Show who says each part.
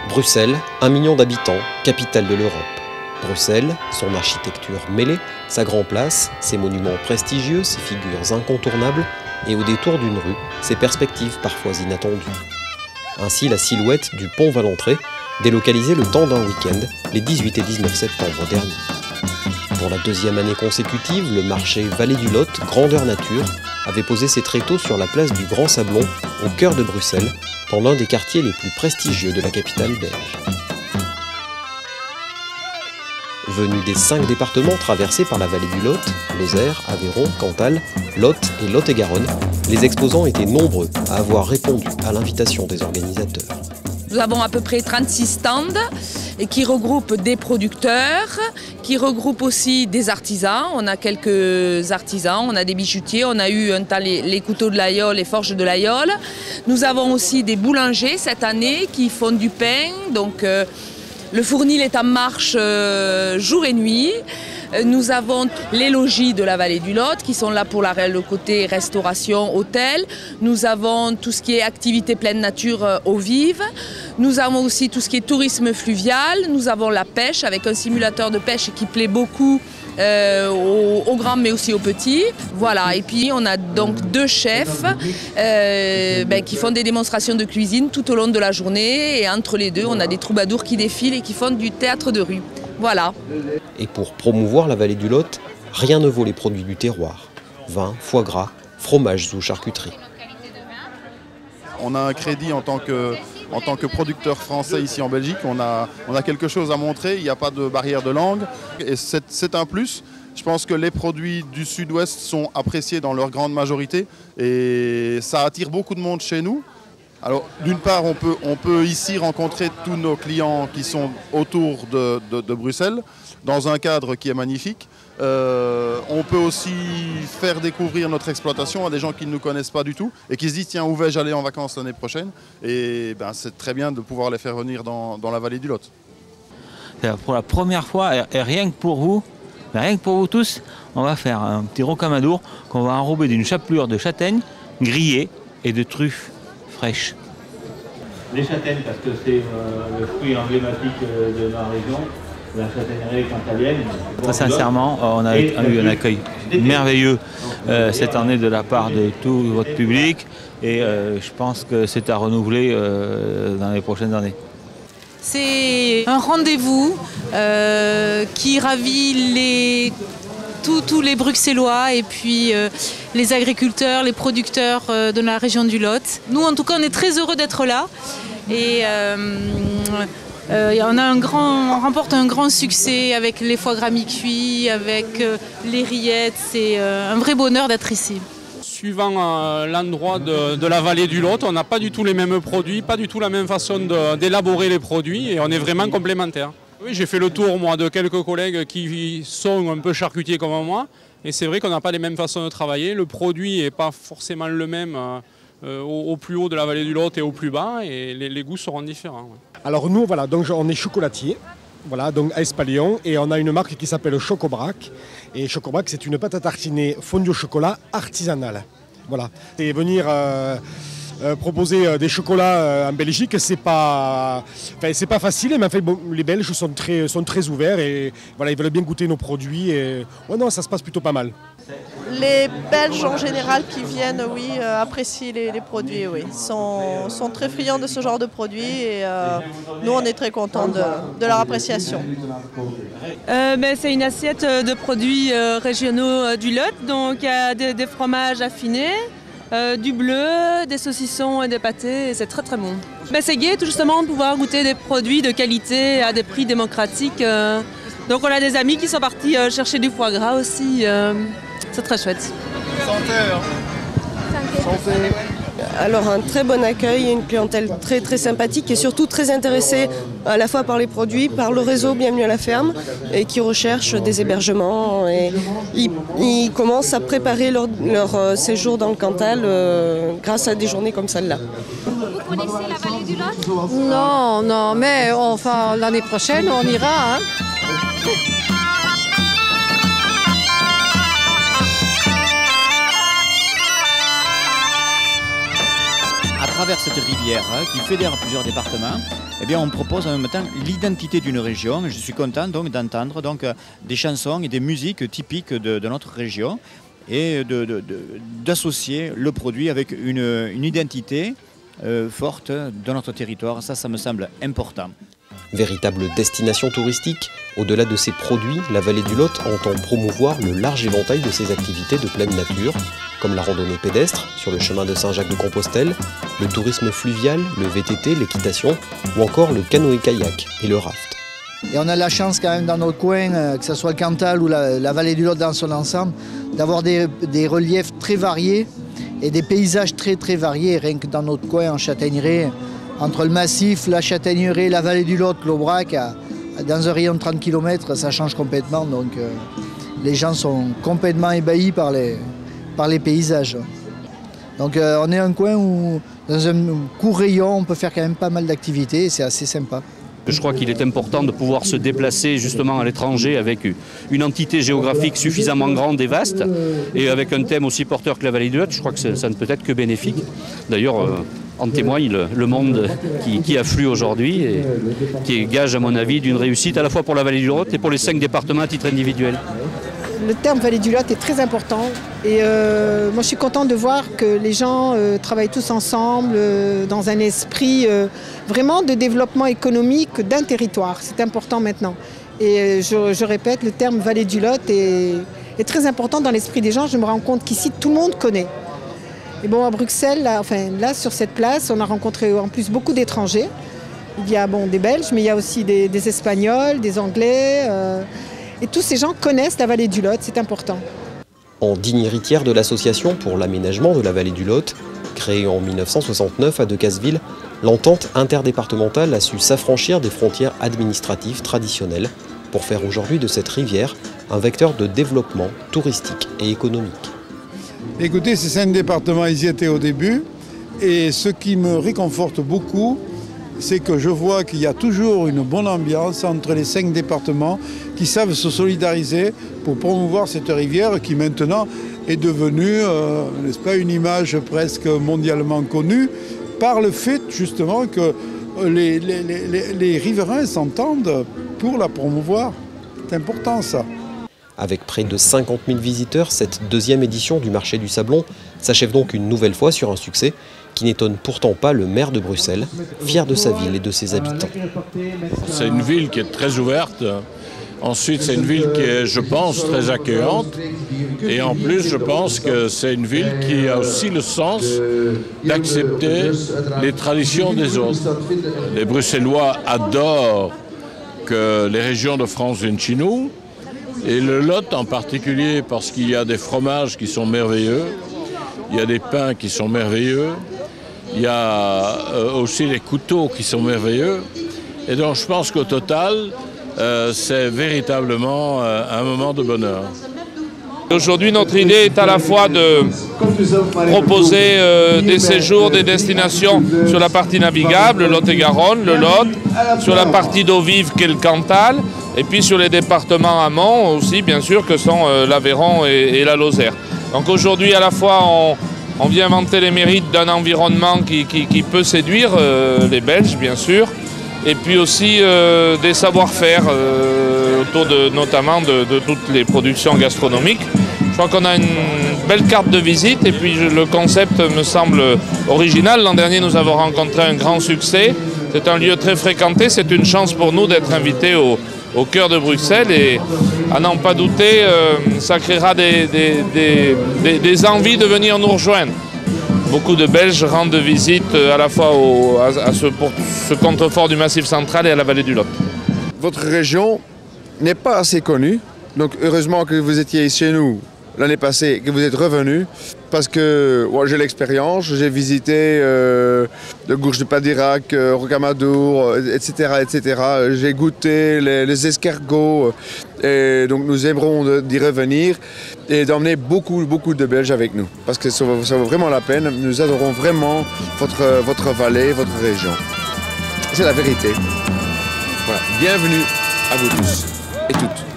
Speaker 1: Bruxelles, 1 million d'habitants, capitale de l'Europe. Bruxelles, son architecture mêlée, sa grande place, ses monuments prestigieux, ses figures incontournables, et au détour d'une rue, ses perspectives parfois inattendues. Ainsi la silhouette du pont Valentré, délocalisée le temps d'un week-end, les 18 et 19 septembre derniers. Pour la deuxième année consécutive, le marché Vallée du Lot, grandeur nature, avait posé ses tréteaux sur la place du Grand Sablon, au cœur de Bruxelles, dans l'un des quartiers les plus prestigieux de la capitale belge. Venus des 5 départements traversés par la vallée du Lot, Lozère, Aveyron, Cantal, Lot et Lot-et-Garonne, les exposants étaient nombreux à avoir répondu à l'invitation des organisateurs.
Speaker 2: Nous avons à peu près 36 stands qui regroupent des producteurs, qui regroupent aussi des artisans. On a quelques artisans, on a des bijoutiers, on a eu un temps les couteaux de l'Aïole, les forges de l'Aïole. Nous avons aussi des boulangers cette année qui font du pain. Donc, le fournil est en marche jour et nuit. Nous avons les logis de la vallée du Lot qui sont là pour le côté restauration, hôtel. Nous avons tout ce qui est activité pleine nature eau vive. Nous avons aussi tout ce qui est tourisme fluvial. Nous avons la pêche avec un simulateur de pêche qui plaît beaucoup aux grands mais aussi aux petits. Voilà. Et puis on a donc 2 chefs qui font des démonstrations de cuisine tout au long de la journée. Et entre les deux, on a des troubadours qui défilent et qui font du théâtre de rue. Voilà.
Speaker 1: Et pour promouvoir la vallée du Lot, rien ne vaut les produits du terroir. Vin, foie gras, fromages ou charcuterie.
Speaker 3: On a un crédit en tant que producteur français ici en Belgique. On a quelque chose à montrer, il n'y a pas de barrière de langue. Et c'est un plus. Je pense que les produits du sud-ouest sont appréciés dans leur grande majorité. Et ça attire beaucoup de monde chez nous. Alors, d'une part, on peut ici rencontrer tous nos clients qui sont autour de Bruxelles, dans un cadre qui est magnifique. On peut aussi faire découvrir notre exploitation à des gens qui ne nous connaissent pas du tout et qui se disent « Tiens, où vais-je aller en vacances l'année prochaine ?» Et c'est très bien de pouvoir les faire venir dans la vallée du Lot.
Speaker 4: Pour la première fois, et rien que pour vous tous, on va faire un petit rocamadour qu'on va enrober d'une chapelure de châtaigne grillée et de truffes fraîches. Les châtaignes, parce que c'est le fruit emblématique de ma région, la châtaignerie cantalienne. Très sincèrement, on a eu un accueil merveilleux cette année de la part de tout votre public et je pense que c'est à renouveler dans les prochaines années.
Speaker 5: C'est un rendez-vous qui ravit tous les Bruxellois et puis les agriculteurs, les producteurs de la région du Lot. Nous, en tout cas, on est très heureux d'être là et on remporte un grand succès avec les foie gras mi-cuits, avec les rillettes. C'est un vrai bonheur d'être ici.
Speaker 6: Suivant l'endroit de la vallée du Lot, on n'a pas du tout les mêmes produits, pas du tout la même façon d'élaborer les produits et on est vraiment complémentaires. Oui, j'ai fait le tour moi de quelques collègues qui sont un peu charcutiers comme moi et c'est vrai qu'on n'a pas les mêmes façons de travailler. Le produit n'est pas forcément le même au plus haut de la vallée du Lot et au plus bas et les goûts seront différents. Ouais.
Speaker 7: Alors nous, voilà, donc on est chocolatier. Voilà, donc à Espalion, et on a une marque qui s'appelle Chocobrac. Et Chocobrac, c'est une pâte à tartiner fondue au chocolat artisanale. Voilà. Et venir proposer des chocolats en Belgique, c'est pas facile, mais en fait, bon, les Belges sont très ouverts et voilà, ils veulent bien goûter nos produits. Et ouais, non, ça se passe plutôt pas mal.
Speaker 8: Les Belges en général qui viennent, oui, apprécient les produits, oui, sont très friands de ce genre de produits et nous on est très contents de leur appréciation.
Speaker 2: C'est une assiette de produits régionaux du Lot, donc il y a des fromages affinés, du bleu, des saucissons et des pâtés, et c'est très très bon. C'est gai tout justement de pouvoir goûter des produits de qualité à des prix démocratiques. Donc on a des amis qui sont partis chercher du foie gras aussi. C'est très chouette.
Speaker 3: Santé, hein. Santé.
Speaker 9: Alors un très bon accueil, une clientèle très très sympathique et surtout très intéressée à la fois par les produits, par le réseau Bienvenue à la ferme et qui recherche des hébergements. Et ils commencent à préparer leur séjour dans le Cantal grâce à des journées comme celle-là.
Speaker 10: Vous connaissez la vallée du Lot?
Speaker 11: Non, mais enfin l'année prochaine on ira. Hein.
Speaker 12: À travers cette rivière qui fédère plusieurs départements, eh bien, on propose en même temps l'identité d'une région. Je suis content donc d'entendre des chansons et des musiques typiques de notre région et d'associer le produit avec une identité forte de notre territoire. Ça me semble important.
Speaker 1: Véritable destination touristique, au-delà de ses produits, la vallée du Lot entend promouvoir le large éventail de ses activités de pleine nature, comme la randonnée pédestre sur le chemin de Saint-Jacques-de-Compostelle, le tourisme fluvial, le VTT, l'équitation ou encore le canoë-kayak et le raft.
Speaker 13: Et on a la chance quand même dans notre coin, que ce soit le Cantal ou la vallée du Lot dans son ensemble, d'avoir des reliefs très variés et des paysages très très variés, rien que dans notre coin en Châtaigneraie. Entre le massif, la Châtaigneraie, la vallée du Lot, l'Aubrac, dans un rayon de 30 km, ça change complètement. Donc les gens sont complètement ébahis par les paysages. Donc on est un coin où, dans un court rayon, on peut faire quand même pas mal d'activités et c'est assez sympa.
Speaker 14: Je crois qu'il est important de pouvoir se déplacer justement à l'étranger avec une entité géographique suffisamment grande et vaste et avec un thème aussi porteur que la vallée du Lot. Je crois que ça ne peut être que bénéfique. D'ailleurs, en témoigne le monde qui afflue aujourd'hui et qui est gage, à mon avis, d'une réussite à la fois pour la vallée du Lot et pour les 5 départements à titre individuel.
Speaker 11: Le terme vallée du Lot est très important et moi je suis contente de voir que les gens travaillent tous ensemble dans un esprit vraiment de développement économique d'un territoire. C'est important maintenant. Et je répète, le terme vallée du Lot est très important dans l'esprit des gens. Je me rends compte qu'ici tout le monde connaît. Et bon, à Bruxelles, là sur cette place, on a rencontré en plus beaucoup d'étrangers. Il y a des Belges, mais il y a aussi des Espagnols, des Anglais. Et tous ces gens connaissent la vallée du Lot, c'est important.
Speaker 1: En digne héritière de l'association pour l'aménagement de la vallée du Lot, créée en 1969 à Decazeville, l'entente interdépartementale a su s'affranchir des frontières administratives traditionnelles pour faire aujourd'hui de cette rivière un vecteur de développement touristique et économique.
Speaker 15: Écoutez, ces 5 départements, ils y étaient au début et ce qui me réconforte beaucoup, c'est que je vois qu'il y a toujours une bonne ambiance entre les 5 départements qui savent se solidariser pour promouvoir cette rivière qui maintenant est devenue, n'est-ce pas, une image presque mondialement connue par le fait justement que les riverains s'entendent pour la promouvoir. C'est important ça.
Speaker 1: Avec près de 50 000 visiteurs, cette 2e édition du marché du Sablon s'achève donc une nouvelle fois sur un succès qui n'étonne pourtant pas le maire de Bruxelles, fier de sa ville et de ses habitants.
Speaker 16: C'est une ville qui est très ouverte. Ensuite, c'est une ville qui est, je pense, très accueillante. Et en plus, je pense que c'est une ville qui a aussi le sens d'accepter les traditions des autres. Les Bruxellois adorent que les régions de France viennent chez nous. Et le Lot en particulier, parce qu'il y a des fromages qui sont merveilleux, il y a des pains qui sont merveilleux, il y a aussi les couteaux qui sont merveilleux. Et donc je pense qu'au total, c'est véritablement un moment de bonheur.
Speaker 17: Aujourd'hui, notre idée est à la fois de proposer des séjours, des destinations sur la partie navigable, le Lot-et-Garonne, le Lot, sur la partie d'eau vive qu'est le Cantal, et puis sur les départements amont aussi, bien sûr, que sont l'Aveyron et la Lozère. Donc aujourd'hui, à la fois, on vient vanter les mérites d'un environnement qui peut séduire les Belges, bien sûr, et puis aussi des savoir-faire autour notamment de toutes les productions gastronomiques. Je crois qu'on a une belle carte de visite et puis le concept me semble original. L'an dernier, nous avons rencontré un grand succès. C'est un lieu très fréquenté. C'est une chance pour nous d'être invités au cœur de Bruxelles et à n'en pas douter, ça créera des envies de venir nous rejoindre. Beaucoup de Belges rendent visite à la fois à ce contrefort du Massif central et à la vallée du Lot.
Speaker 18: Votre région n'est pas assez connue, donc heureusement que vous étiez chez nous l'année passée, que vous êtes revenu, parce que j'ai l'expérience, j'ai visité le Gourge de Padirac, Rocamadour, etc. etc. J'ai goûté les escargots, et donc nous aimerons d'y revenir et d'emmener beaucoup de Belges avec nous, parce que ça vaut vraiment la peine. Nous adorons vraiment votre vallée, votre région. C'est la vérité. Voilà. Bienvenue à vous tous et toutes.